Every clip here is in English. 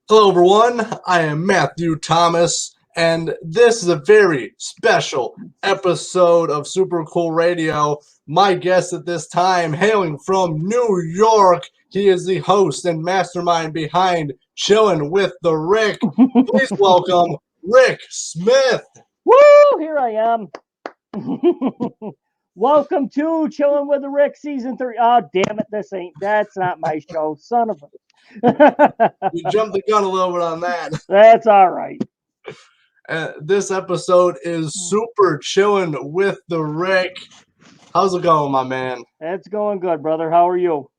Hello, everyone. I am Matthew Thomas, and this is a very special episode of Super Cool Radio. My guest at this time, hailing from New York, he is the host and mastermind behind Chillin with the Rick. Please welcome Rick Smith. Woo! Here I am. Welcome to Chillin with the Rick season 3. Oh, damn it! That's not my show, son of a. You jumped the gun a little bit on that. That's all right. This episode is Super Chillin with the Rick. How's it going, my man? It's going good, brother. How are you?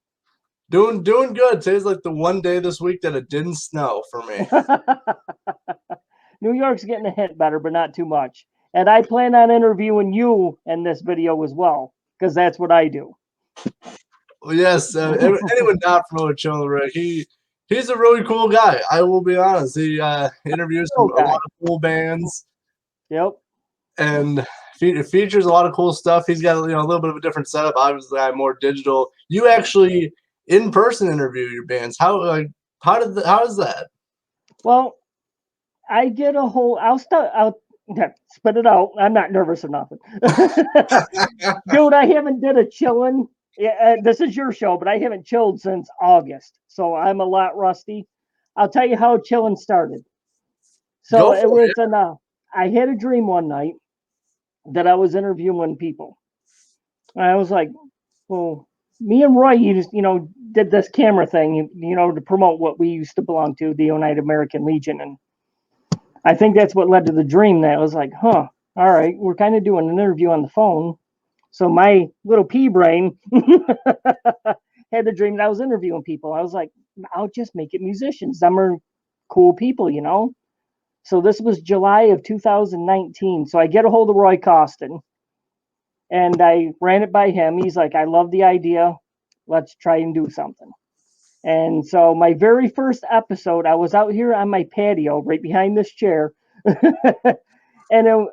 Doing good. Today's like the one day this week that it didn't snow for me. New York's getting a hint better, but not too much. And I plan on interviewing you in this video as well, because that's what I do. Well, yes, anyone not familiar with Chillin' Rick, he's a really cool guy. I will be honest. He interviews a lot of cool bands. Yep. And features a lot of cool stuff. He's got a little bit of a different setup. Obviously, I'm more digital. You actually in person interview your bands. How is that? Well, I get a whole. I'll spit it out. I'm not nervous or nothing. Dude, I haven't did a chillin'. This is your show, but I haven't chilled since August, so I'm a lot rusty. I'll tell you how chillin' started. So it was I had a dream one night that I was interviewing people. And I was like, well, me and Roy, did this camera thing, to promote what we used to belong to, the United American Legion. And I think that's what led to the dream that I was like, all right, we're kind of doing an interview on the phone. So my little pea brain had the dream that I was interviewing people. I was like, I'll just make it musicians. Them are cool people, So this was July of 2019. So I get a hold of Roy Costin and I ran it by him. He's like, I love the idea. Let's try and do something. And so my very first episode, I was out here on my patio right behind this chair. And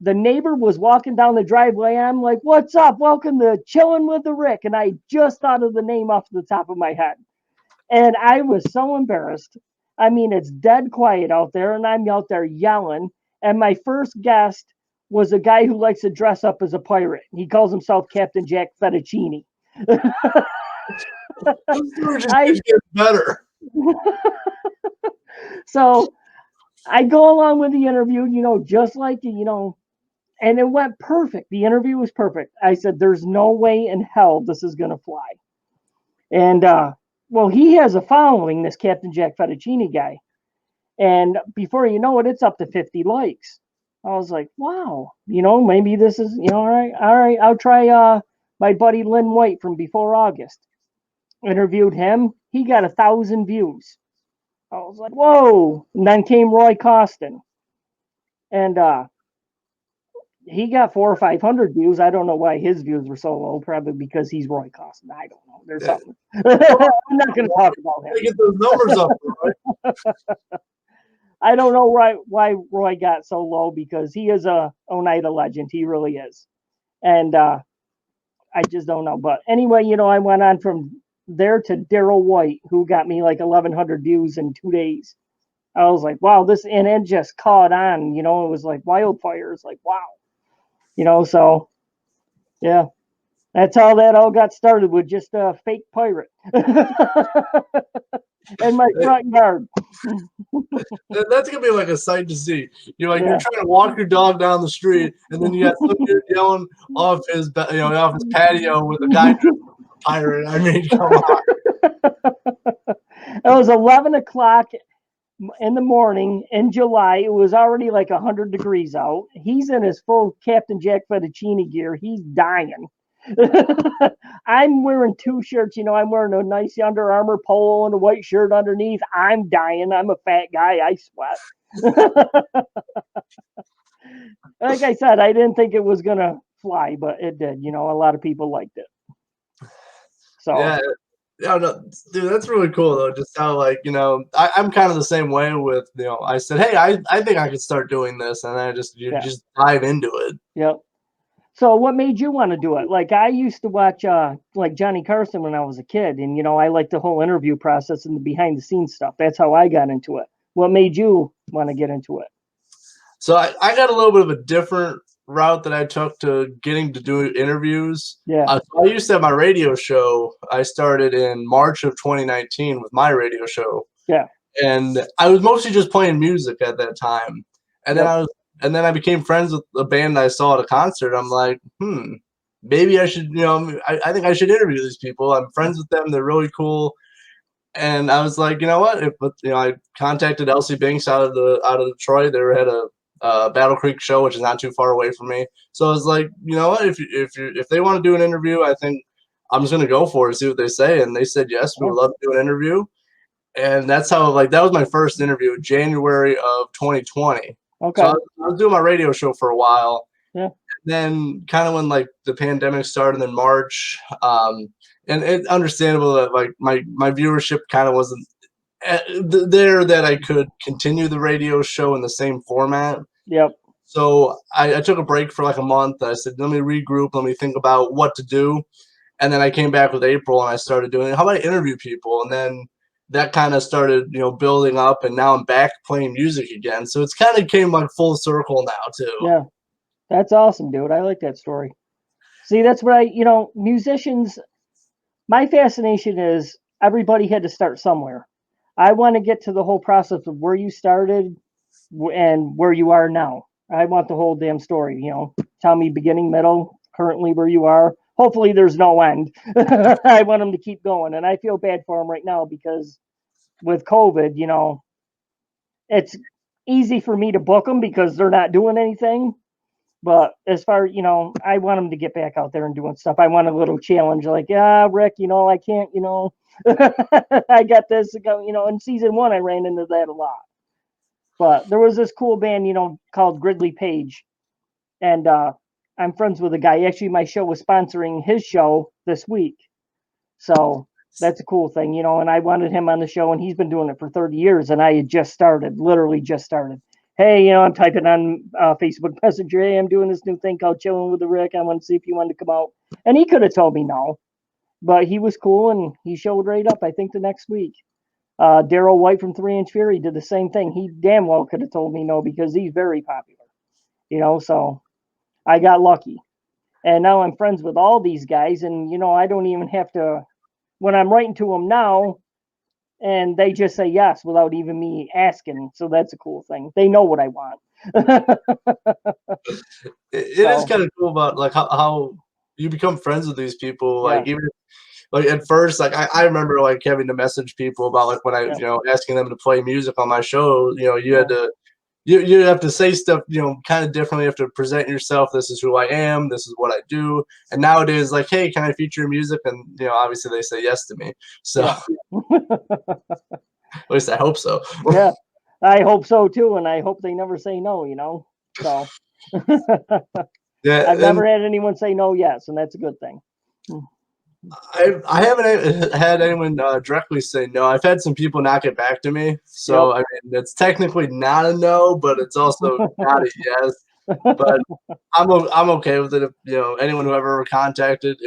the neighbor was walking down the driveway. And I'm like, what's up? Welcome to Chillin' with the Rick. And I just thought of the name off the top of my head. And I was so embarrassed. I mean, it's dead quiet out there, and I'm out there yelling. And my first guest was a guy who likes to dress up as a pirate. He calls himself Captain Jack Fettuccine. I get better. So I go along with the interview, just like, and it went perfect. The interview was perfect. I said, there's no way in hell this is going to fly. And, well, he has a following, this Captain Jack Fettuccine guy. And before you know it, it's up to 50 likes. I was like, wow, maybe this is, all right. I'll try my buddy Lynn White from Before August. Interviewed him. He got 1,000 views. I was like, whoa. And then came Roy Costin. And he got 400 or 500 views. I don't know why his views were so low. Probably because he's Roy Costin. I don't know. There's something. I'm not going to talk about him. Get those numbers up, right? I don't know why Roy got so low, because he is a Oneida legend. He really is. And I just don't know. But anyway, I went on from there to Daryl White, who got me like 1,100 views in 2 days. I was like, wow, and it just caught on, it was like wildfire. It's like, wow, so yeah, that's how that all got started, with just a fake pirate in my front yard. That's gonna be like a sight to see. You're trying to walk your dog down the street, and then you got some dude yelling off his patio with a guy pirate. I mean, come on. It was 11 o'clock in the morning in July. It was already like 100 degrees out. He's in his full Captain Jack Fettuccine gear. He's dying. I'm wearing 2 shirts. I'm wearing a nice Under Armour polo and a white shirt underneath. I'm dying. I'm a fat guy. I sweat. Like I said, I didn't think it was going to fly, but it did. A lot of people liked it. So yeah. No, dude, that's really cool though. Just how I'm kind of the same way with I said, hey, I think I could start doing this, and I just dive into it. Yep. So what made you want to do it? Like I used to watch like Johnny Carson when I was a kid, and I like the whole interview process and the behind the scenes stuff. That's how I got into it. What made you want to get into it? So I got a little bit of a different route that I took to getting to do interviews. Yeah. So I used to have my radio show. I started in March of 2019 with my radio show. Yeah. And I was mostly just playing music at that time. And then Yep. I became friends with a band I saw at a concert. I'm like, maybe I should, I think I should interview these people. I'm friends with them. They're really cool. And I was like, you know what? I contacted Elsie Binx out of Detroit. They had a Battle Creek show, which is not too far away from me. So I was like, you know what? If they want to do an interview, I think I'm just gonna go for it, see what they say. And they said yes, we would love to do an interview. And that's how that was my first interview, January of 2020. Okay. So I was doing my radio show for a while. Yeah. Then kind of when like the pandemic started in March, and it's understandable that like my viewership kind of wasn't there that I could continue the radio show in the same format. Yep. So I took a break for like a month. I said, let me regroup, let me think about what to do. And then I came back with April and I started doing it. How about I interview people? And then that kind of started, building up, and now I'm back playing music again. So it's kind of came like full circle now too. Yeah. That's awesome, dude. I like that story. See, that's what musicians, my fascination is everybody had to start somewhere. I want to get to the whole process of where you started and where you are now. I want the whole damn story, tell me beginning, middle, currently where you are. Hopefully there's no end. I want them to keep going. And I feel bad for them right now because with COVID, it's easy for me to book them because they're not doing anything. But as far, I want them to get back out there and doing stuff. I want a little challenge like, Rick, I can't, I got this, in season 1, I ran into that a lot. But there was this cool band, called Gridley Page. And I'm friends with a guy. Actually, my show was sponsoring his show this week. So that's a cool thing, and I wanted him on the show, and he's been doing it for 30 years. And I had literally just started. Hey, I'm typing on Facebook Messenger. Hey, I'm doing this new thing called Chillin with the Rick. I want to see if you wanted to come out. And he could have told me no, but he was cool and he showed right up, I think, the next week. Daryl White from 3-Inch Fury did the same thing. He damn well could have told me no because he's very popular, so I got lucky. And now I'm friends with all these guys, and, I don't even have to, when I'm writing to them now, and they just say yes without even me asking. So that's a cool thing. They know what I want. It is kind of cool about like how you become friends with these people. Like even like at first, like I remember like having to message people about like when I asking them to play music on my show. You had to you have to say stuff kind of differently. You have to present yourself. This is who I am. This is what I do. And nowadays, like, hey, can I feature music? And obviously they say yes to me. So at least I hope so. Yeah, I hope so too, and I hope they never say no. So yeah, I've never had anyone say no yes, and that's a good thing. I haven't had anyone directly say no. I've had some people not get back to me, so I mean it's technically not a no, but it's also not a yes. But I'm okay with it. If anyone who ever contacted,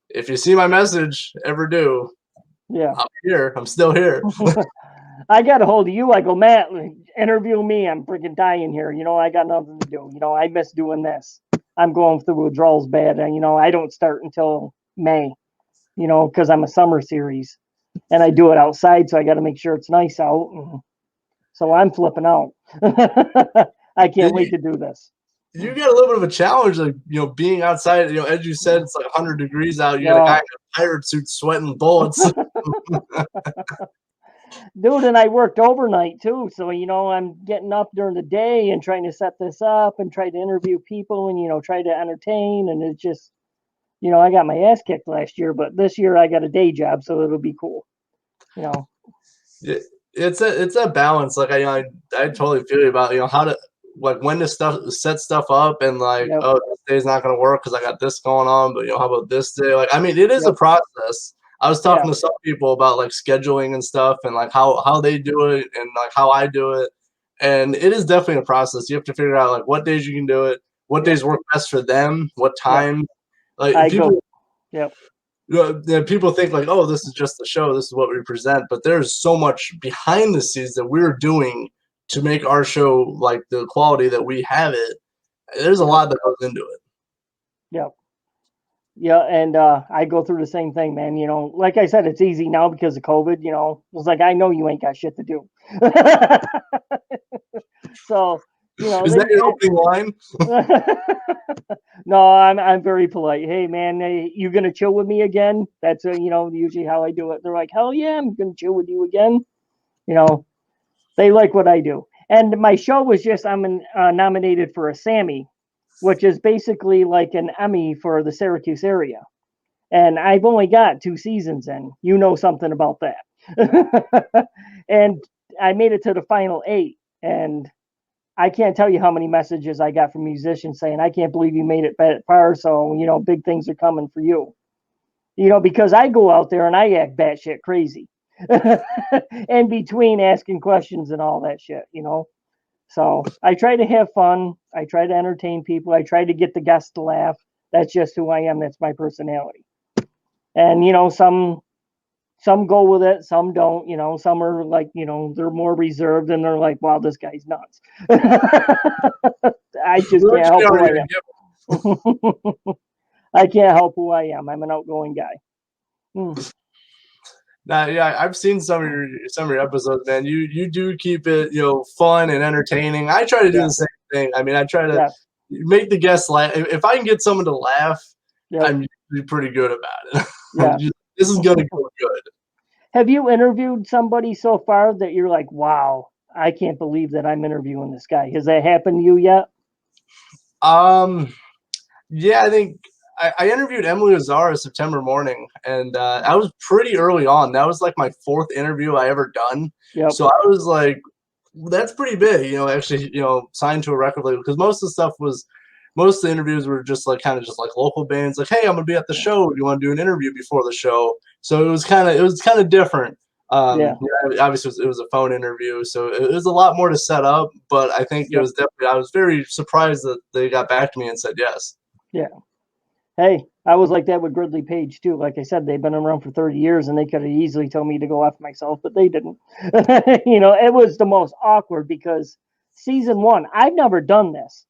if you see my message, ever do, I'm here. I'm still here. I got a hold of you. I go, Matt, interview me. I'm freaking dying here. I got nothing to do. I miss doing this. I'm going through withdrawals bad, and I don't start until May. Because I'm a summer series, and I do it outside, so I got to make sure it's nice out. So I'm flipping out. I can't wait to do this. You got a little bit of a challenge, like being outside. As you said, it's like 100 degrees out. You got a guy in a pirate suit sweating bullets. Dude, and I worked overnight too, so I'm getting up during the day and trying to set this up and try to interview people and try to entertain, and it's just I got my ass kicked last year, but this year I got a day job, so it'll be cool. It's a balance. Like I totally feel you about how to like when to set stuff up and like this day's not gonna work because I got this going on, but how about this day? Like I mean, it is a process. I was talking to some people about like scheduling and stuff and like how they do it and like how I do it, and it is definitely a process. You have to figure out like what days you can do it, what days work best for them, what time. Like I people, go. Yep. people think like, oh, this is just the show, this is what we present, but there's so much behind the scenes that we're doing to make our show like the quality that we have it. There's a lot that goes into it. Yep. Yeah, and I go through the same thing, man. You know, like I said, it's easy now because of COVID. You know, it's like I know you ain't got shit to do. So, you know, Is that your opening line? No, I'm very polite. Hey, man, you gonna chill with me again? That's you know, usually how I do it. They're like, hell yeah, I'm gonna chill with you again. You know, they like what I do. And my show was just I'm nominated for a Sammy, which is basically like an Emmy for the Syracuse area. And I've only got 2 seasons in. You know something about that. And I made it to the final 8. And I can't tell you how many messages I got from musicians saying, I can't believe you made it that far. So, you know, big things are coming for you. You know, because I go out there and I act batshit crazy. In between asking questions and all that shit, you know. So I try to have fun. I try to entertain people. I try to get the guests to laugh. That's just who I am. That's my personality. And you know, some go with it, some don't. You know, some are like, you know, they're more reserved and they're like, wow, this guy's nuts. I just can't help who I am. I can't help who I am. I'm an outgoing guy. Now, yeah, I've seen some of your episodes, man. You do keep it, you know, fun and entertaining. I try to do the same thing. I mean, I try to make the guests laugh. If I can get someone to laugh, I'm usually pretty good about it. Yeah. This is gonna go good. Have you interviewed somebody so far that you're like, wow, I can't believe that I'm interviewing this guy? Has that happened to you yet? Yeah, I think I interviewed Emily Azara September morning, and I was pretty early on. That was like my 4th interview I ever done. Yep. So I was like, that's pretty big, you know, actually, you know, signed to a record label, because most of the interviews were just like kind of just like local bands, like, hey, I'm gonna be at the show. Do you want to do an interview before the show? So it was kind of different. Yeah, obviously it was a phone interview, so it was a lot more to set up. But I think it was definitely, I was very surprised that they got back to me and said yes. Yeah. Hey, I was like that with Gridley Page too. Like I said, they've been around for 30 years and they could have easily told me to go off myself, but they didn't. You know, it was the most awkward because season 1, I've never done this.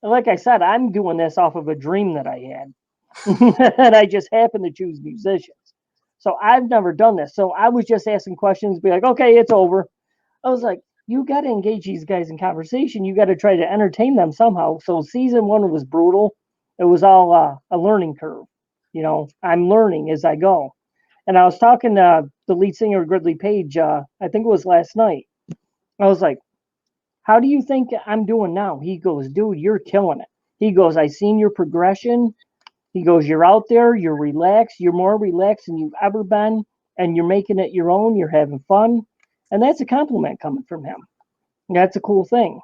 Like I said, I'm doing this off of a dream that I had. And I just happened to choose musicians. So I've never done this. So I was just asking questions, be like, okay, it's over. I was like, you got to engage these guys in conversation. You got to try to entertain them somehow. So season 1 was brutal. It was all a learning curve. You know, I'm learning as I go. And I was talking to the lead singer of Gridley Page, I think it was last night. I was like, how do you think I'm doing now? He goes, dude, you're killing it. He goes, I seen your progression. He goes, you're out there, you're relaxed, you're more relaxed than you've ever been, and you're making it your own, you're having fun. And that's a compliment coming from him. That's a cool thing,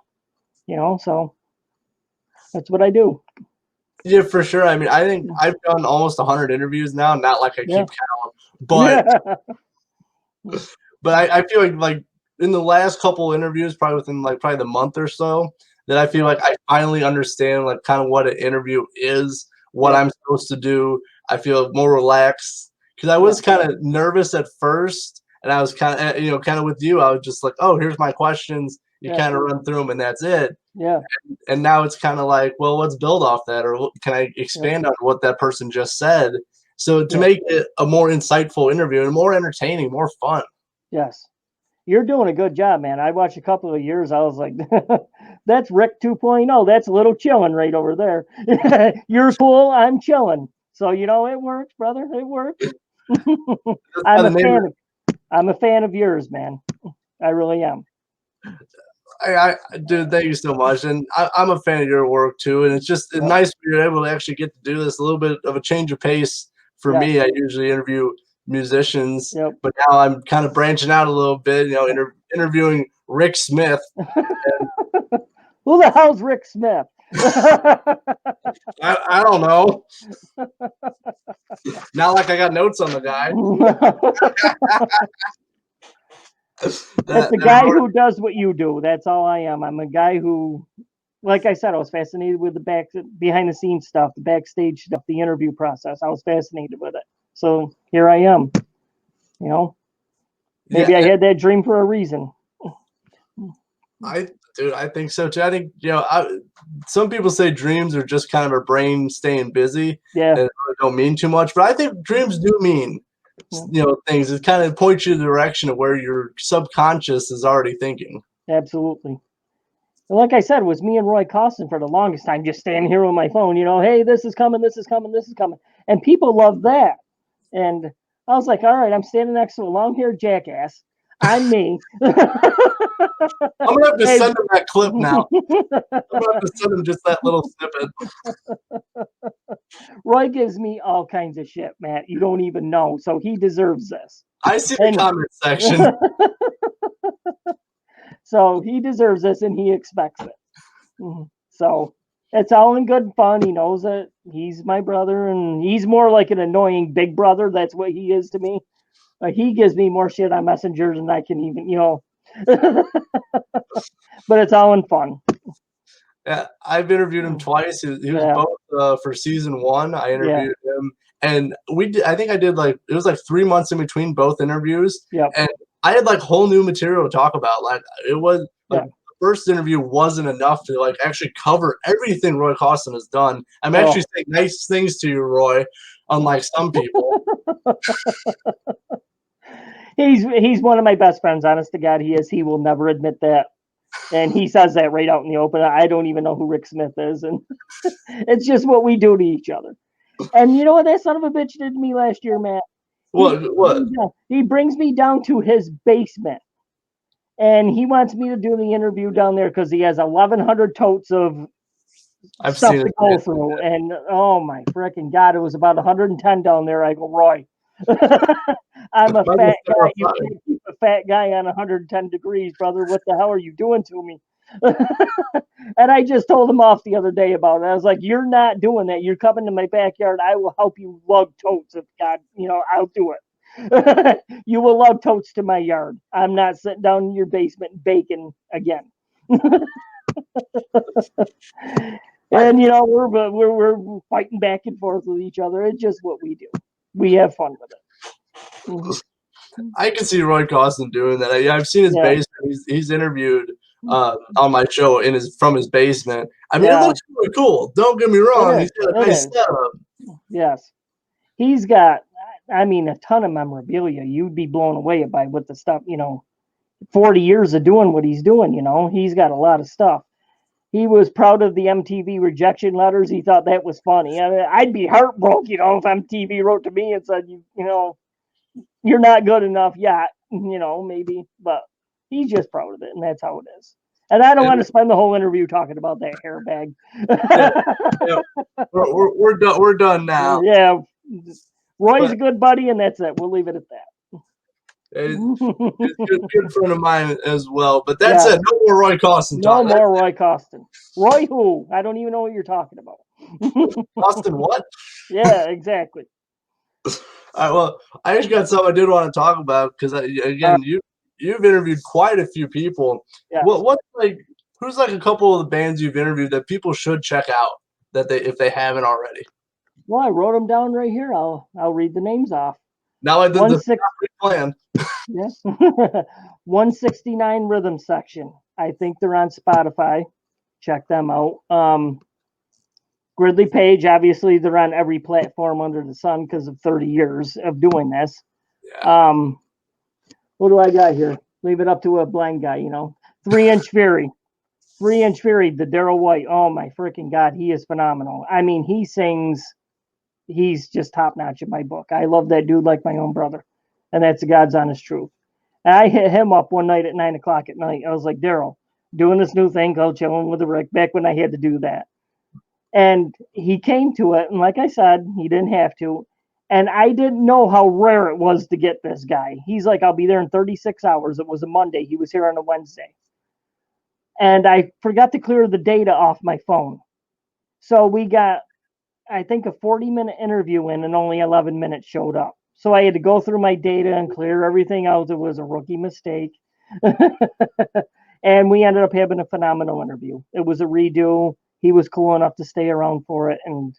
you know, so that's what I do. Yeah, for sure. I mean, I think I've done almost 100 interviews now, not like I keep count, but I feel like in the last couple interviews, probably within probably the month or so, that I feel like I finally understand like kind of what an interview is, what I'm supposed to do. I feel more relaxed, because I was kind of nervous at first, and I was kind of, you know, kind of with you. I was just like, oh, here's my questions. You kind of run through them, and that's it. Yeah. And now it's kind of like, well, let's build off that, or can I expand on what that person just said? So to make it a more insightful interview and more entertaining, more fun. Yes. You're doing a good job, man. I watched a couple of years. I was like, that's Rick 2.0. That's a little chilling right over there. You're cool. I'm chilling. So, you know, it works, brother. It works. I'm a fan of yours, man. I really am. Dude, thank you so much. And I'm a fan of your work too. And it's just nice when you're able to actually get to do this, a little bit of a change of pace for me. I usually interview musicians, but now I'm kind of branching out a little bit, you know, interviewing Rick Smith. Who the hell's Rick Smith? I don't know. Not like I got notes on the guy. It's a guy who does what you do. That's all I am. I'm a guy who like I said, I was fascinated with the behind the scenes stuff, the backstage stuff, the interview process. I was fascinated with it. So here I am. You know, maybe I Yeah, had that dream for a reason. I think so too. I think some people say dreams are just kind of a brain staying busy Yeah. and really don't mean too much, but I think dreams do mean things. It kind of points you in the direction of where your subconscious is already thinking. Absolutely. And like I said, it was me and Roy Costin for the longest time, just standing here on my phone, hey, this is coming, this is coming, this is coming. And people love that. And I was like, all right, I'm standing next to a long haired jackass. I'm me. I'm gonna have to Hey. send him that clip now. I'm gonna have to send him just that little snippet. Roy gives me all kinds of shit, Matt. You don't even know. So he deserves this. I see the comment section. So he deserves this and he expects it. So it's all in good fun. He knows that he's my brother and he's more like an annoying big brother. That's what he is to me. He gives me more shit on messengers than I can even, but it's all in fun. Yeah, I've interviewed him twice. He was both for season 1. I interviewed him, and I think I did it was like 3 months in between both interviews. Yep. And I had whole new material to talk about. It was the first interview wasn't enough to actually cover everything Roy Costin has done. I'm actually saying nice things to you, Roy, unlike some people. He's one of my best friends. Honest to God, he is. He will never admit that. And he says that right out in the open. I don't even know who Rick Smith is. And it's just what we do to each other. And you know what that son of a bitch did to me last year, Matt? What? He brings me down to his basement. And he wants me to do the interview down there because he has 1,100 totes of stuff to go through. And oh my freaking God, it was about 110 down there. I go, Roy, I'm a fat guy. You can't keep a fat guy on 110 degrees, brother. What the hell are you doing to me? And I just told him off the other day about it. I was like, you're not doing that. You're coming to my backyard. I will help you lug totes if God, I'll do it. You will lug totes to my yard. I'm not sitting down in your basement baking again. And we're fighting back and forth with each other. It's just what we do. We have fun with it. I can see Roy Costin doing that. I've seen his basement. He's interviewed on my show from his basement. I mean, it looks really cool. Don't get me wrong. He's got a nice setup. Yes, he's got. I mean, a ton of memorabilia. You'd be blown away by what the stuff. 40 years of doing what he's doing. He's got a lot of stuff. He was proud of the MTV rejection letters. He thought that was funny. I mean, I'd be heartbroken, if MTV wrote to me and said, you're not good enough yet, maybe. But he's just proud of it, and that's how it is. And I don't want to spend the whole interview talking about that hair bag. We're done now. Yeah, Roy's a good buddy, and that's it. We'll leave it at that. He's a good friend of mine as well. But that's it. No more Roy Costin talk. No more Roy Costin. Roy who? I don't even know what you're talking about. Costin what? Yeah, exactly. All right, well, I just got something I did want to talk about because again, you've interviewed quite a few people. Yes. Who's a couple of the bands you've interviewed that people should check out if they haven't already? Well, I wrote them down right here. I'll read the names off. Now I did the plan. Yeah. 169 Rhythm Section. I think they're on Spotify. Check them out. Gridley Page, obviously they're on every platform under the sun because of 30 years of doing this. Yeah. What do I got here? Leave it up to a blind guy, 3-Inch Fury. 3-Inch Fury, the Daryl White. Oh my freaking God, he is phenomenal. I mean, he sings. He's just top notch in my book. I love that dude like my own brother, and that's the God's honest truth. And I hit him up one night at 9:00 at night. I was like, Daryl, doing this new thing called Chillin with the Rick. Back when I had to do that, and he came to it. And like I said, he didn't have to. And I didn't know how rare it was to get this guy. He's like, I'll be there in 36 hours. It was a Monday. He was here on a Wednesday. And I forgot to clear the data off my phone. So we got, I think, a 40-minute interview in and only 11 minutes showed up. So I had to go through my data and clear everything out. It was a rookie mistake. And we ended up having a phenomenal interview. It was a redo. He was cool enough to stay around for it, and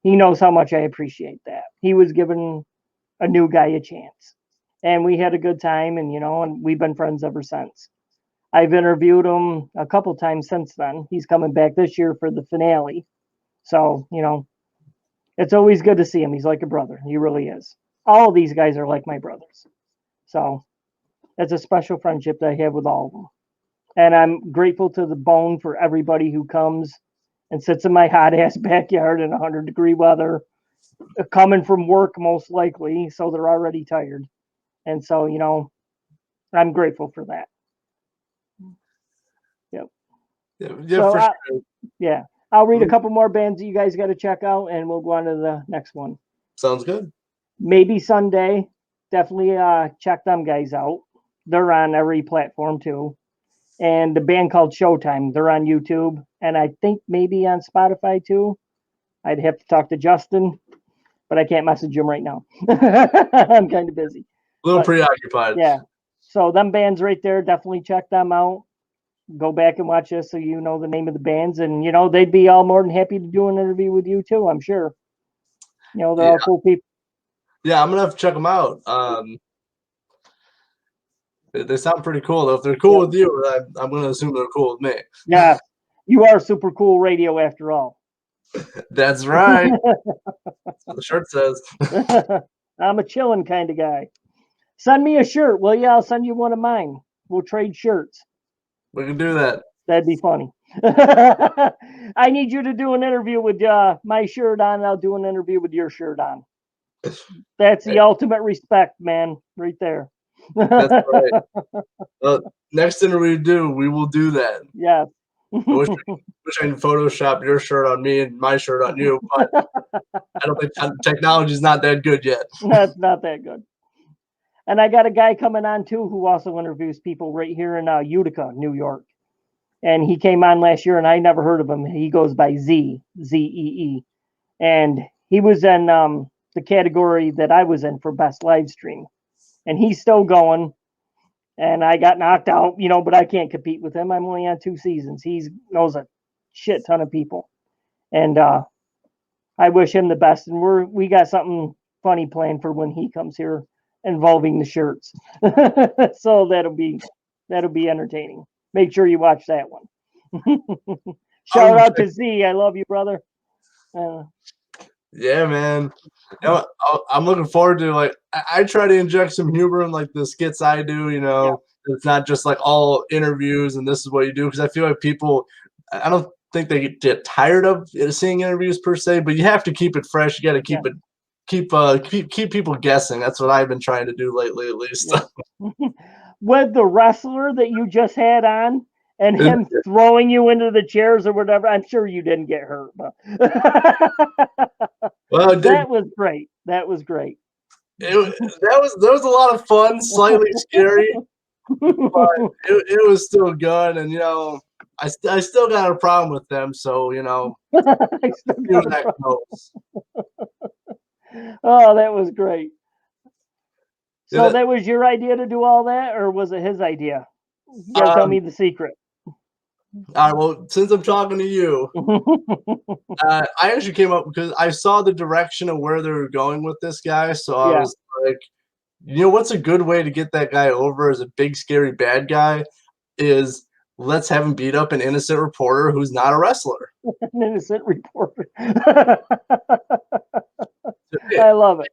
he knows how much I appreciate that. He was giving a new guy a chance. And we had a good time, and and we've been friends ever since. I've interviewed him a couple times since then. He's coming back this year for the finale. So, it's always good to see him. He's like a brother. He really is. All of these guys are like my brothers. So, it's a special friendship that I have with all of them. And I'm grateful to the bone for everybody who comes and sits in my hot ass backyard in 100-degree weather, coming from work most likely, so they're already tired. And so, I'm grateful for that. Yep. Yeah, So for sure. Yeah. I'll read a couple more bands that you guys got to check out, and we'll go on to the next one. Sounds good. Maybe Sunday. Definitely check them guys out. They're on every platform too. And the band called Showtime. They're on YouTube, and I think maybe on Spotify too. I'd have to talk to Justin, but I can't message him right now. I'm kind of busy. A little preoccupied. Yeah. So them bands right there, definitely check them out. Go back and watch this so you know the name of the bands, and they'd be all more than happy to do an interview with you too, I'm sure. They're all cool people. Yeah, I'm gonna have to check them out. They sound pretty cool though. If they're cool with you, I'm gonna assume they're cool with me. Yeah, you are super cool radio after all. That's right. That's what the shirt says. I'm a chillin' kind of guy. Send me a shirt, will you? I'll send you one of mine. We'll trade shirts. We can do that. That'd be funny. I need you to do an interview with my shirt on, and I'll do an interview with your shirt on. That's the ultimate respect, man, right there. That's right. Next interview we will do that. Yeah. I wish I can Photoshop your shirt on me and my shirt on you, but I don't think technology's not that good yet. That's not that good. And I got a guy coming on too who also interviews people right here in Utica, New York. And he came on last year, and I never heard of him. He goes by Z-E-E. And he was in the category that I was in for best live stream. And he's still going. And I got knocked out, but I can't compete with him. I'm only on 2 seasons. He knows a shit ton of people. And I wish him the best. And we got something funny planned for when he comes here involving the shirts. So that'll be entertaining. Make sure you watch that one. Shout out to Z. I love you, brother. Yeah, man. I'm looking forward to I try to inject some humor in the skits I do. It's not just all interviews and this is what you do, because I feel like people, I don't think they get tired of seeing interviews per se, but you have to keep it fresh. You got to keep people guessing. That's what I've been trying to do lately, at least. Yeah. With the wrestler that you just had on, and him throwing you into the chairs or whatever, I'm sure you didn't get hurt. But well, that was great. That was great. That was a lot of fun, slightly scary, but it was still good. And I still got a problem with them. So that goes. Oh, that was great. So that was your idea to do all that, or was it his idea? You gotta tell me the secret. All right, well, since I'm talking to you, I actually came up because I saw the direction of where they were going with this guy. So I was like, what's a good way to get that guy over as a big, scary, bad guy is let's have him beat up an innocent reporter who's not a wrestler. An innocent reporter. I love it.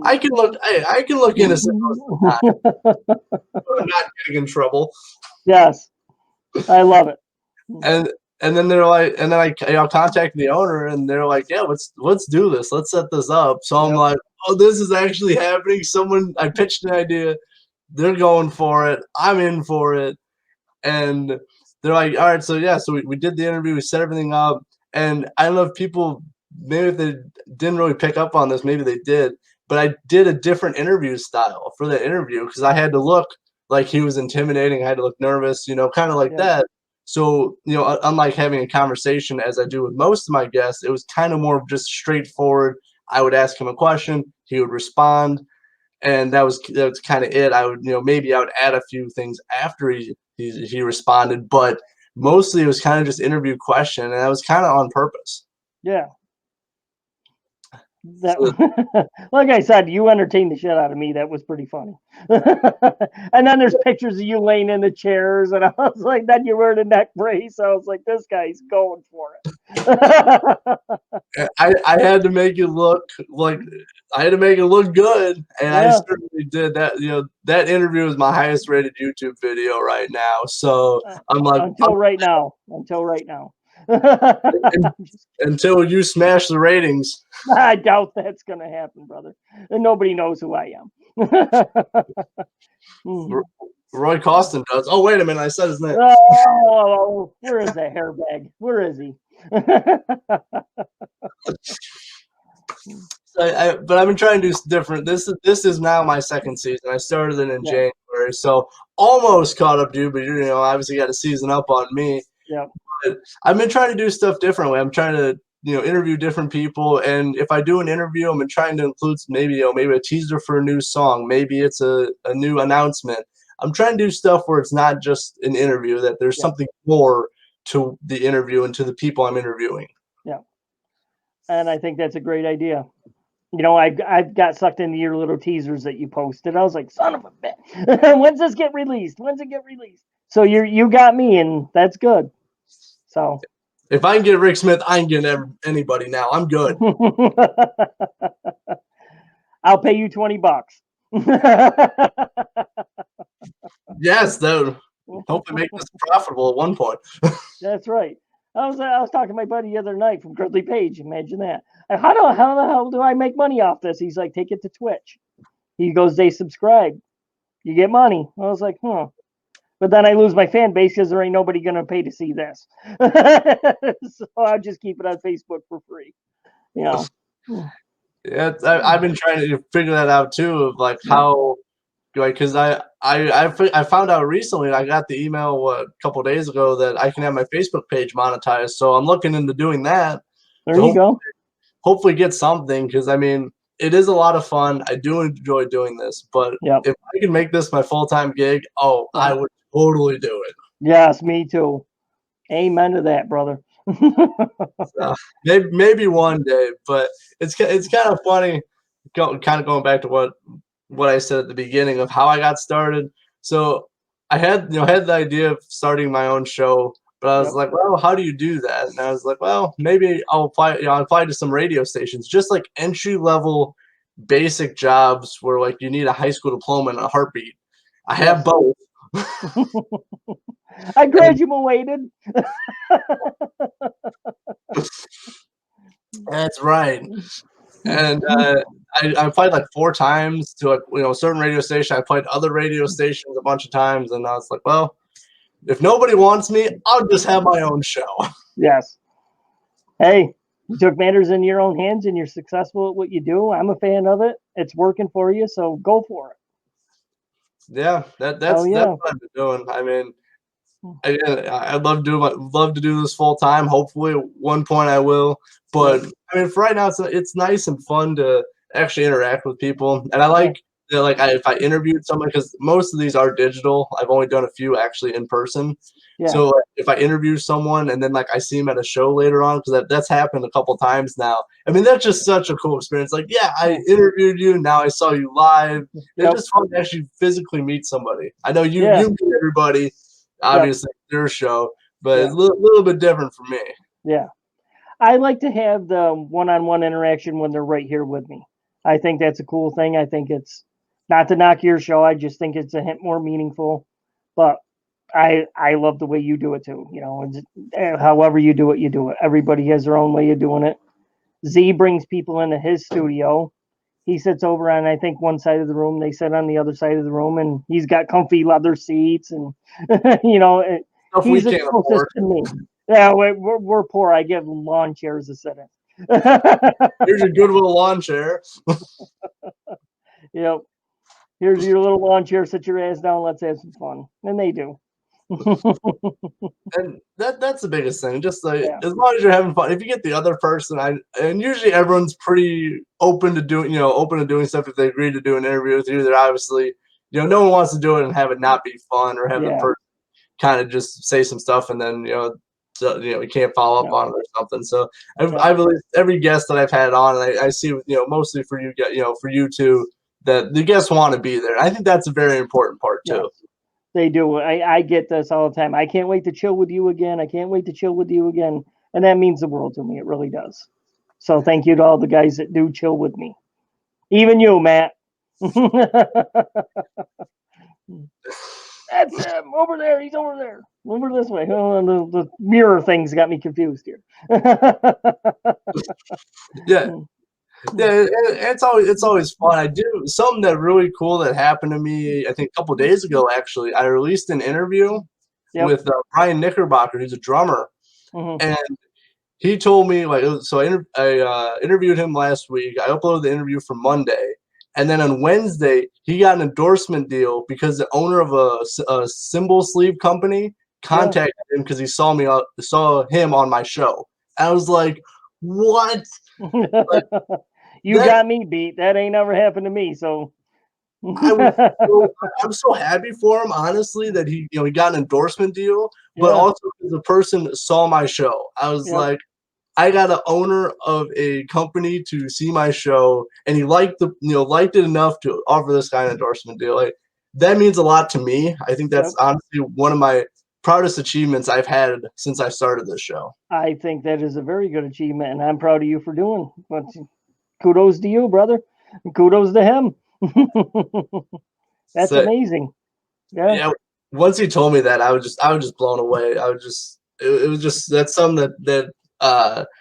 I can look innocent. I'm not getting in trouble. Yes, I love it. And then they're like, and then I contacted the owner, and they're like, yeah, let's do this. Let's set this up. So I'm like, oh, this is actually happening. I pitched an idea. They're going for it. I'm in for it. And they're like, all right, so yeah, so we did the interview. We set everything up. And I don't know if people, maybe if they didn't really pick up on this, maybe they did. But I did a different interview style for that interview because I had to look like he was intimidating. I had to look nervous, kind of like that. So, unlike having a conversation as I do with most of my guests, it was kind of more just straightforward. I would ask him a question, he would respond, and that was kind of it. I would, maybe I would add a few things after he he responded, but mostly it was kind of just interview question, and that was kind of on purpose. Yeah. That, So, like I said, you entertained the shit out of me. That was pretty funny. And then there's pictures of you laying in the chairs, and I was like, then you're wearing a neck brace. I was like, this guy's going for it. I had to make it look like I had to make it look good, and I Yeah. certainly did that. That interview is my highest rated YouTube video right now. So I'm like, Until right now. Until right now. until you smash the ratings. I doubt that's going to happen, brother. And nobody knows who I am. Roy Costin does. Oh, wait a minute, I said his name. Oh, where is that hairbag? Where is he? But I've been trying to do different. This is now my second season. I started it in January, so almost caught up to you, but obviously got a season up on me. Yeah. But I've been trying to do stuff differently. I'm trying to interview different people, and if I do an interview, I'm trying to include maybe a teaser for a new song. Maybe it's a new announcement. I'm trying to do stuff where it's not just an interview, that there's something more to the interview and to the people I'm interviewing. Yeah. And I think that's a great idea. I've got sucked into your little teasers that you posted. I was like, son of a bitch. When's this get released? When's it get released? So you got me, and that's good. So if I can get Rick Smith, I can get anybody now. I'm good. I'll pay you $20. Yes, though. Hopefully make this profitable at one point. That's right. I was talking to my buddy the other night from Gridley Page. Imagine that. How the hell do I make money off this? He's like, take it to Twitch. He goes, they subscribe. You get money. I was like, But then I lose my fan base because there ain't nobody going to pay to see this. So I'll just keep it on Facebook for free. Yeah, I've been trying to figure that out too, of like how, because I found out recently, I got the email a couple days ago that I can have my Facebook page monetized. So I'm looking into doing that. There you go. Hopefully get something, because I mean, it is a lot of fun. I do enjoy doing this, but if I can make this my full-time gig, I would totally do it. Yes, me too. Amen to that, brother. Maybe one day, but it's kind of funny, kind of going back to what I said at the beginning of how I got started. So I had the idea of starting my own show, but I was like, well, how do you do that? And I was like, well, maybe I'll apply to some radio stations, just like entry-level basic jobs where like you need a high school diploma and a heartbeat. I have both. I graduated. That's right. And I applied like 4 times to a certain radio station. I applied to other radio stations a bunch of times, and I was like, well, if nobody wants me, I'll just have my own show. Yes. Hey, you took matters in your own hands and you're successful at what you do. I'm a fan of it. It's working for you, so go for it. Yeah, that's what I've been doing. I mean, I'd love to do this full time. Hopefully, at one point I will. But I mean, for right now, it's nice and fun to actually interact with people, and I like if I interviewed someone, because most of these are digital. I've only done a few actually in person. Yeah. So if I interview someone and then like I see them at a show later on, because that's happened a couple times now. I mean, that's just such a cool experience. Like, yeah, I interviewed you. Now I saw you live. It's just fun to actually physically meet somebody. I know you meet everybody, obviously, your show, but it's a little bit different for me. Yeah. I like to have the one-on-one interaction when they're right here with me. I think that's a cool thing. I think it's not to knock your show. I just think it's a hint more meaningful. But I love the way you do it too. However you do it. Everybody has their own way of doing it. Z brings people into his studio. He sits over on, I think, one side of the room. They sit on the other side of the room, and he's got comfy leather seats, and he's the closest to me. Yeah, we're poor. I give them lawn chairs to sit in. Here's your Goodwill lawn chair. Here's your little lawn chair. Sit your ass down. Let's have some fun. And they do. And that's the biggest thing. Just like as long as you're having fun. If you get the other person, and usually everyone's pretty open to doing stuff if they agree to do an interview with you. They're obviously no one wants to do it and have it not be fun or have the person kind of just say some stuff and then you can't follow up on it or something. So I believe every guest that I've had on, and I see mostly for you for you two, that the guests want to be there. I think that's a very important part too. They do. I get this all the time. I can't wait to chill with you again. I can't wait to chill with you again. And that means the world to me. It really does. So thank you to all the guys that do chill with me. Even you, Matt. That's him over there. He's over there. Over this way. Oh, the mirror things got me confused here. Yeah. Yeah, it's always fun. I do something that really cool that happened to me. I think a couple days ago. Actually, I released an interview with Brian Knickerbocker, who's a drummer, and he told me so I interviewed him last week. I uploaded the interview from Monday, and then on Wednesday he got an endorsement deal because the owner of a cymbal sleeve company contacted him because he saw him on my show. I was like, what? You got me beat. That ain't never happened to me. So I'm so happy for him, honestly, that he got an endorsement deal, but also because the person saw my show. I was like, I got an owner of a company to see my show, and he liked it enough to offer this guy an endorsement deal. Like, that means a lot to me. I think that's honestly one of my proudest achievements I've had since I started this show. I think that is a very good achievement, and I'm proud of you for doing. But kudos to you, brother. Kudos to him. That's amazing. Yeah. Once he told me that, I was just blown away. It was just that's something that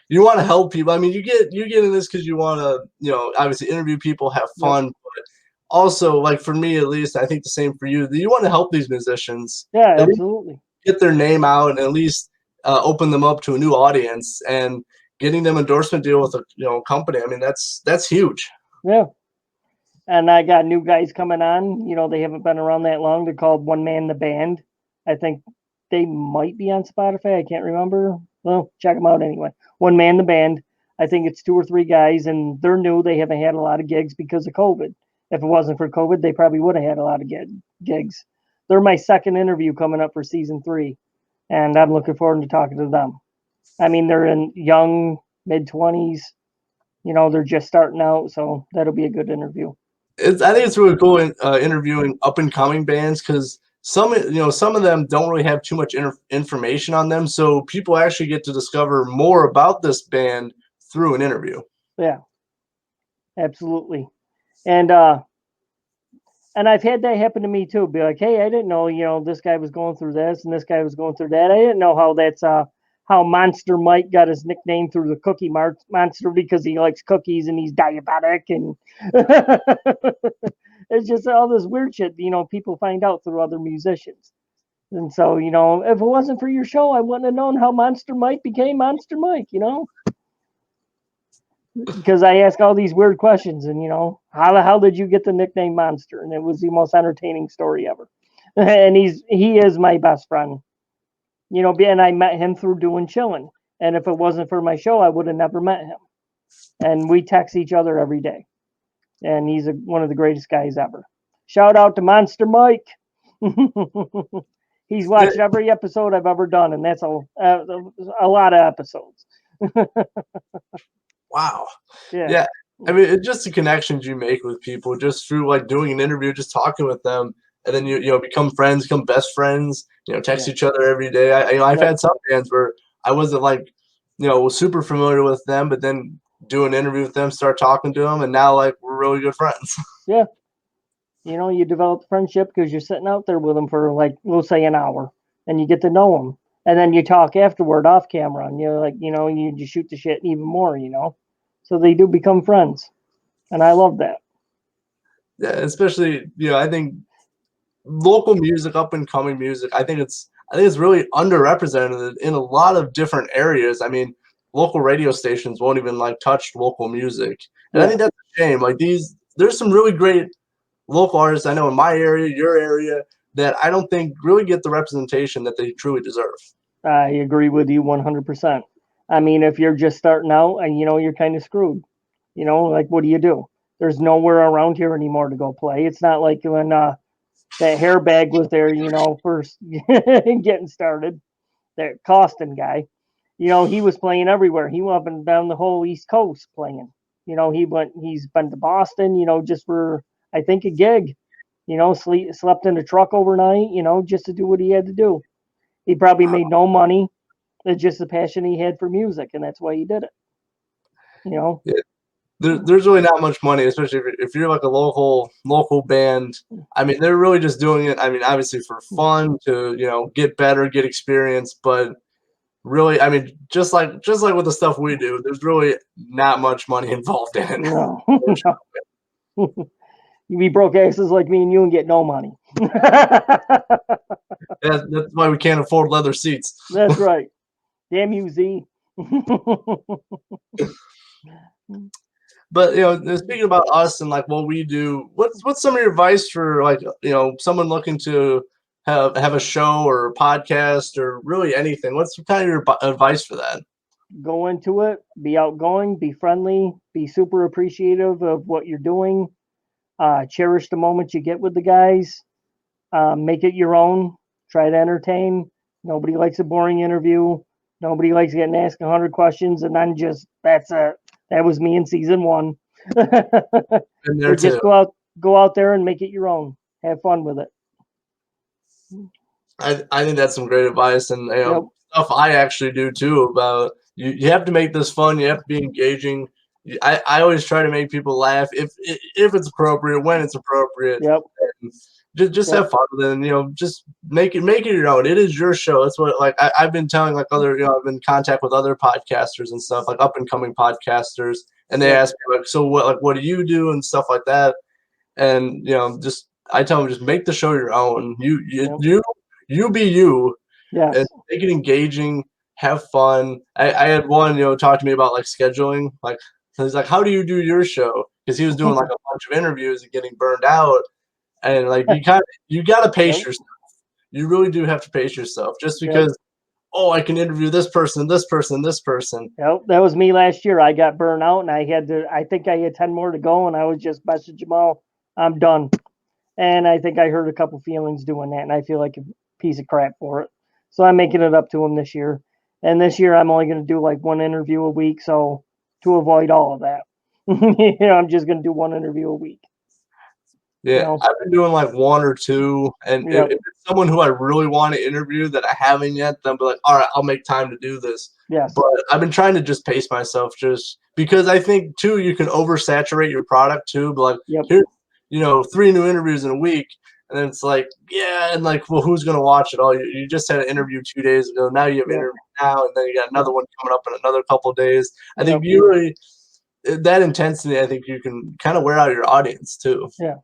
you want to help people. I mean, you get in this because you want to obviously interview people, have fun, but also, like, for me at least, I think the same for you. You want to help these musicians. Yeah, absolutely. Get their name out and at least open them up to a new audience, and getting them endorsement deal with a company. I mean, that's huge. Yeah. And I got new guys coming on. They haven't been around that long. They're called One Man the Band. I think they might be on Spotify. I can't remember. Well, check them out anyway. One Man the Band. I think it's 2 or 3 guys, and they're new. They haven't had a lot of gigs because of COVID. If it wasn't for COVID, they probably would have had a lot of gigs. They're my second interview coming up for season 3, and I'm looking forward to talking to them. I mean, they're in young, mid-20s. They're just starting out, so that'll be a good interview. I think it's really cool interviewing up and coming bands, because some of them don't really have too much information on them, so people actually get to discover more about this band through an interview. Yeah, absolutely. And I've had that happen to me too. Be like, hey, I didn't know this guy was going through this and this guy was going through that. I didn't know how that's how Monster Mike got his nickname through the Cookie Monster, because he likes cookies and he's diabetic, and it's just all this weird shit, people find out through other musicians. And so, if it wasn't for your show, I wouldn't have known how Monster Mike became Monster Mike, because I ask all these weird questions, and how the hell did you get the nickname Monster? And it was the most entertaining story ever. And he is my best friend. And I met him through doing Chillin. And if it wasn't for my show, I would have never met him. And we text each other every day. And he's one of the greatest guys ever. Shout out to Monster Mike. He's watched every episode I've ever done, and that's a lot of episodes. Wow. Yeah. I mean, it's just the connections you make with people just through like doing an interview, just talking with them. And then you become friends, become best friends. Text each other every day. I've had some bands where I wasn't super familiar with them, but then do an interview with them, start talking to them, and now we're really good friends. Yeah, you develop friendship because you're sitting out there with them for we'll say an hour, and you get to know them, and then you talk afterward off camera, and you're you just shoot the shit even more, so they do become friends, and I love that. Yeah, especially I think local music, up and coming music, I think it's really underrepresented in a lot of different areas. I mean, local radio stations won't even touch local music, and I think that's a shame. There's some really great local artists I know in my area, your area, that I don't think really get the representation that they truly deserve. I agree with you 100%. I mean, if you're just starting out and you're kind of screwed, what do you do? There's nowhere around here anymore to go play. It's not like when that Hairbag was there, first getting started. That Costin guy, he was playing everywhere. He went up and down the whole East Coast playing. He's been to Boston, just for, I think, a gig. Slept in a truck overnight, just to do what he had to do. He probably made no money. It's just the passion he had for music, and that's why he did it. Yeah. There's really not much money, especially if you're like a local band. I mean, they're really just doing it. I mean, obviously for fun to get better, get experience, but really, I mean, just like with the stuff we do, there's really not much money involved in it. No, no. You be broke asses like me, and you and get no money. That's why we can't afford leather seats. That's right. Damn you, Z. But speaking about us and like what we do, what's some of your advice for like someone looking to have a show or a podcast or really anything? What's kind of your advice for that? Go into it, be outgoing, be friendly, be super appreciative of what you're doing. Cherish the moments you get with the guys. Make it your own. Try to entertain. Nobody likes a boring interview. Nobody likes getting asked 100 questions and then just that's it. That was me in season 1. Or just go out there and make it your own. Have fun with it. I think that's some great advice, and stuff I actually do too. About you have to make this fun. You have to be engaging. I always try to make people laugh if it's appropriate, when it's appropriate. Yep. Just have fun with it, and just make it your own. It is your show. That's what I've been telling like other I've been in contact with other podcasters and stuff, like up and coming podcasters, and they ask me like, so what do you do and stuff like that, and just I tell them just make the show your own. You be you. Yes. And make it engaging. Have fun. I had one talk to me about like scheduling. Like he's like, how do you do your show? Because he was doing like a bunch of interviews and getting burned out. And like you gotta pace yourself. You really do have to pace yourself. Just because I can interview this person, this person, this person. Yep, that was me last year. I got burned out and I think I had 10 more to go, and I was just messaging them all, I'm done. And I think I hurt a couple feelings doing that, and I feel like a piece of crap for it. So I'm making it up to them this year. And this year I'm only going to do like one interview a week, so to avoid all of that. I'm just going to do one interview a week. Yeah, I've been doing like one or two, and if it's someone who I really want to interview that I haven't yet, then I'll be like, all right, I'll make time to do this. Yes. But I've been trying to just pace myself, just because I think too you can oversaturate your product too. But like here's 3 new interviews in a week, and then it's like and like, well, who's gonna watch it all? You just had an interview 2 days ago. Now you have an interview now, and then you got another one coming up in another couple of days. I think you really that intensity. I think you can kind of wear out your audience too. Yeah.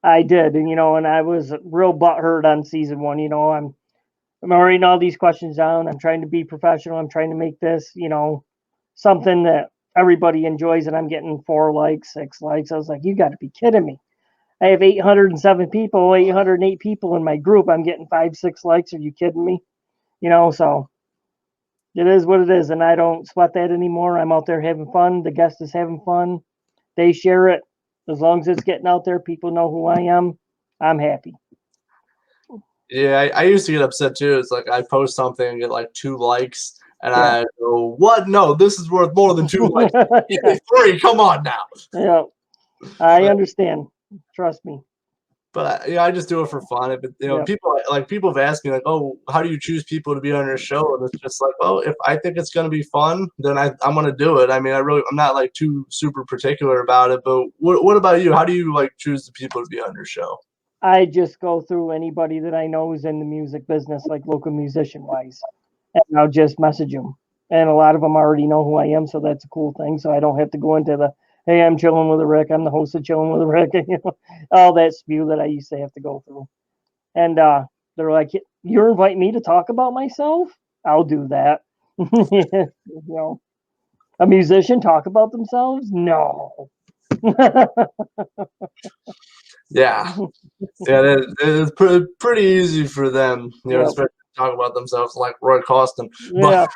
I did, and and I was real butthurt on season 1. I'm writing all these questions down. I'm trying to be professional. I'm trying to make this, something that everybody enjoys, and I'm getting 4 likes, 6 likes. I was like, you got to be kidding me! I have 807 people, 808 people in my group. I'm getting 5, 6 likes. Are you kidding me? So it is what it is, and I don't sweat that anymore. I'm out there having fun. The guest is having fun. They share it. As long as it's getting out there, people know who I am. I'm happy. Yeah, I used to get upset too. It's like I post something and get like 2 likes, and I go, "What? No, this is worth more than 2 likes. 3, come on now." Yeah, I understand. Trust me. But I just do it for fun. If people have asked me like, "Oh, how do you choose people to be on your show?" And it's just like, "Oh, if I think it's going to be fun, then I'm going to do it." I mean, I'm not like too super particular about it. But what about you? How do you like choose the people to be on your show? I just go through anybody that I know is in the music business, like local musician wise, and I'll just message them. And a lot of them already know who I am, so that's a cool thing. So I don't have to go into the, hey, I'm chilling with a Rick. I'm the host of Chillin with a Rick. All that spew that I used to have to go through. And they're like, you're inviting me to talk about myself? I'll do that. A musician talk about themselves? No. Yeah, it's pretty easy for them, especially to talk about themselves like Roy Costin. Yeah.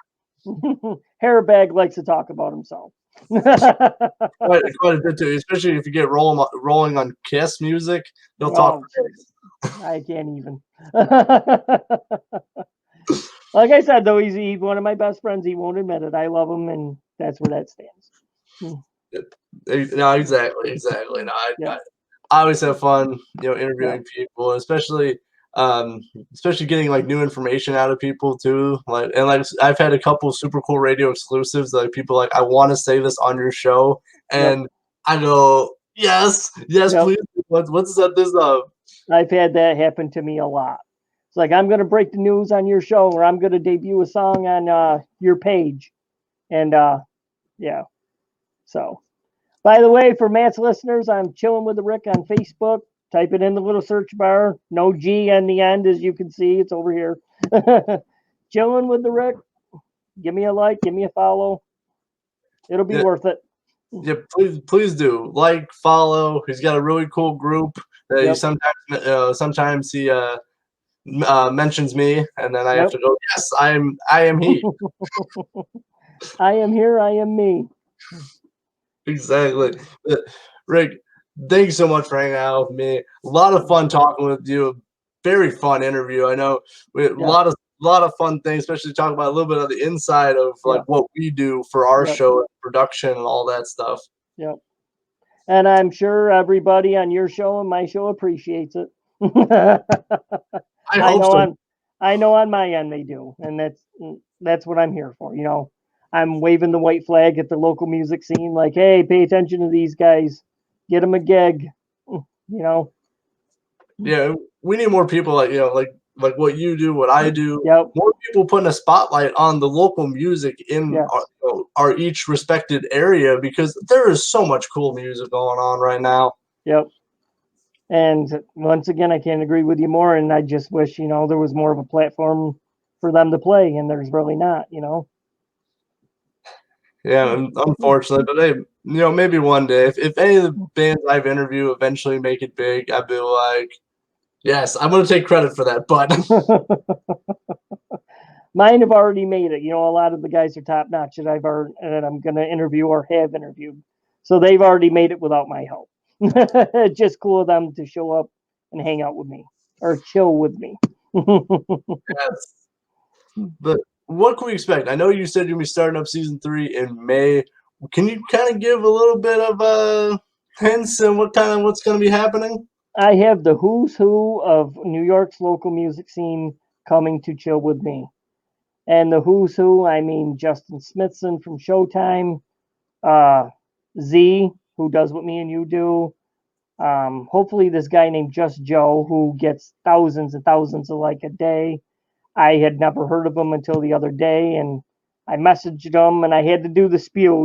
Hairbag likes to talk about himself. quite a bit too, especially if you get rolling on Kiss music. They'll talk Oh, for days. I can't even. Like I said, though, he's one of my best friends. He won't admit it. I love him, and that's where that stands. No, exactly. No, Yeah, I always have fun, yeah, interviewing people, um, especially getting like new information out of people too. Like I've had a couple super cool radio exclusives that like, people like I want to say this on your show, yep, and I go yes, yep. please. What's that? This I've had that happen to me a lot. It's like I'm going to break the news on your show, or I'm going to debut a song on your page, and yeah. So, by the way, for Matt's listeners, I'm chilling with the Rick on Facebook. Type it in the little search bar. No G on the end, as you can see. It's over here. Chilling with the Rick. Give me a like. Give me a follow. It'll be yeah, worth it. yeah, please do like, follow. He's got a really cool group that he Yep. sometimes he mentions me, and then I have Yep. to go. Yes, I am he. I am here. I am me. Exactly. Rick, thanks so much for hanging out with me. A lot of fun talking with you. Very fun interview. I know we had a Yep. lot of fun things, especially talking about a little bit of the inside of like Yep. what we do for our Yep. show, production, and all that stuff. Yep. And I'm sure everybody on your show and my show appreciates it. I I hope know so. I know on my end they do, and that's what I'm here for. I'm waving the white flag at the local music scene, like, hey, pay attention to these guys, get them a gig. You know. Yeah, we need more people like what you do, what I do. Yep. More people putting a spotlight on the local music in Yes. our each respected area because there is so much cool music going on right now. Yep. And once again, I can't agree with you more. And I just wish, there was more of a platform for them to play, and there's really not. Yeah, unfortunately, but hey, maybe one day if any of the bands I've interviewed eventually make it big, I'd be like, yes, I'm gonna take credit for that. But Mine have already made it. A lot of the guys are top notch that I'm going to interview or have interviewed. So they've already made it without my help. It's just cool of them to show up and hang out with me or chill with me. yes, but what can we expect? I know you said you're gonna be starting up season 3 in May. Can you kind of give a little bit of hints and what's gonna be happening? I have the who's who of New York's local music scene coming to chill with me. And the who's who, I mean Justin Smithson from Showtime, uh, Z, who does what me and you do. Hopefully, this guy named Just Joe, who gets thousands and thousands of like a day. I had never heard of him until the other day, and I messaged him, and I had to do the spew.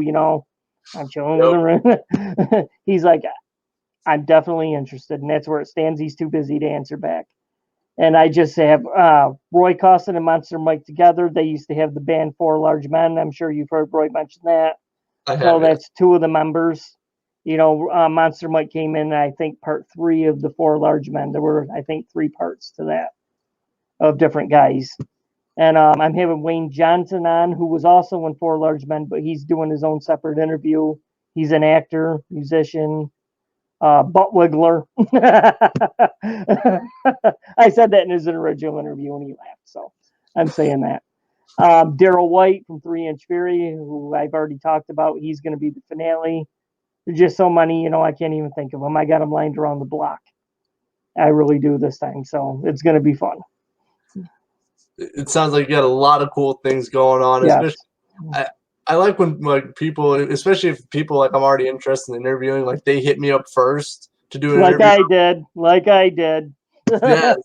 I'm chilling with Yep, him. He's like, I'm definitely interested, and that's where it stands. He's too busy to answer back. And I just have Roy Costin and Monster Mike together. They used to have the band Four Large Men. I'm sure you've heard Roy mention that. I So have, yes. that's two of the members. Monster Mike came in, I think, part 3 of the Four Large Men. There were, I think, 3 parts to that of different guys. And I'm having Wayne Johnson on, who was also in Four Large Men, but he's doing his own separate interview. He's an actor, musician, butt wiggler. I said that in his original interview and he laughed. So I'm saying that. Daryl White from 3-Inch Fury, who I've already talked about, he's going to be the finale. There's just so many, I can't even think of them. I got them lined around the block. I really do this time. So it's going to be fun. It sounds like you got a lot of cool things going on. Yes. Especially, I like when like people, especially if people like I'm already interested in interviewing, like they hit me up first to do an Like interview. I did. Yes,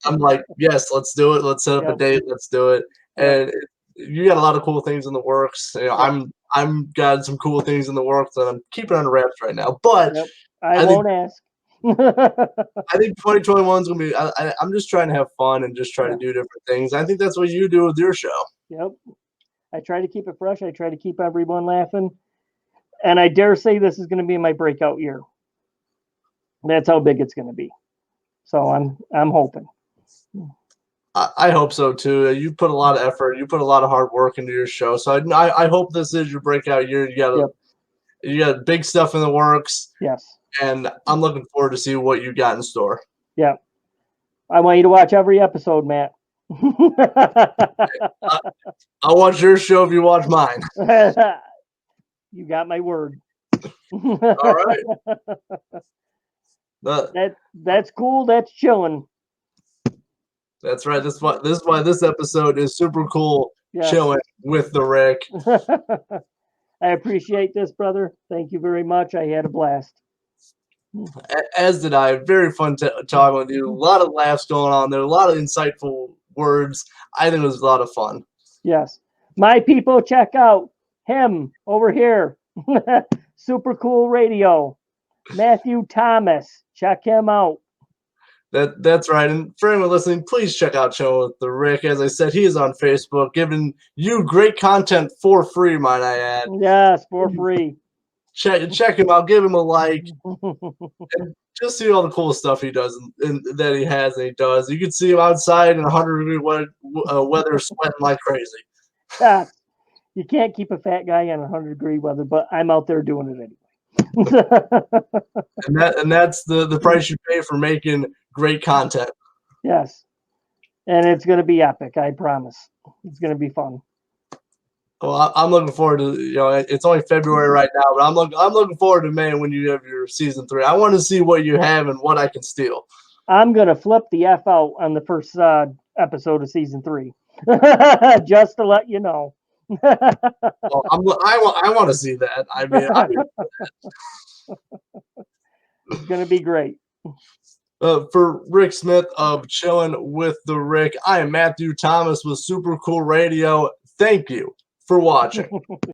I'm like, yes, let's do it. Let's set up a Yep. date. Let's do it. Yep. And you got a lot of cool things in the works. Yep. I'm got some cool things in the works that I'm keeping under wraps right now. But Yep. I I think won't ask. I think 2021 is gonna be. I'm just trying to have fun and just try to Yeah. do different things. I think that's what you do with your show. Yep. I try to keep it fresh. I try to keep everyone laughing. And I dare say this is going to be my breakout year. That's how big it's going to be. So I'm hoping. I hope so too. You put a lot of effort. You put a lot of hard work into your show. So I hope this is your breakout year. You got Yep. You got big stuff in the works, Yes. and I'm looking forward to see what you got in store. Yeah. I want you to watch every episode, Matt. I'll watch your show if you watch mine. You got my word. All right. That's cool. That's chilling. That's right. This is why this episode is super cool. Yes. Chilling with the Rick. I appreciate this, brother. Thank you very much. I had a blast. As did I. Very fun talking with you. A lot of laughs going on there. A lot of insightful words. I think it was a lot of fun. Yes. My people, check out him over here. Super Cool Radio. Matthew Thomas. Check him out. That's right. And for anyone listening, please check out Chillin with the Rick. As I said, he is on Facebook, giving you great content for free, might I add. Yes, for free. Check him out. Give him a like. And just see all the cool stuff he does and that he has and he does. You can see him outside in 100-degree weather, sweating like crazy. Yes. You can't keep a fat guy in 100-degree weather, but I'm out there doing it anyway. and that's the price you pay for making great content. Yes. And it's going to be epic, I promise. It's going to be fun. Well, I'm looking forward to, it's only February right now, but I'm looking forward to May when you have your season 3. I want to see what you have and what I can steal. I'm going to flip the F out on the first episode of season 3. Just to let you know. Well, I want to see that. I mean, it's going to be great. For Rick Smith of Chillin with the Rick, I am Matthew Thomas with Super Cool Radio. Thank you for watching.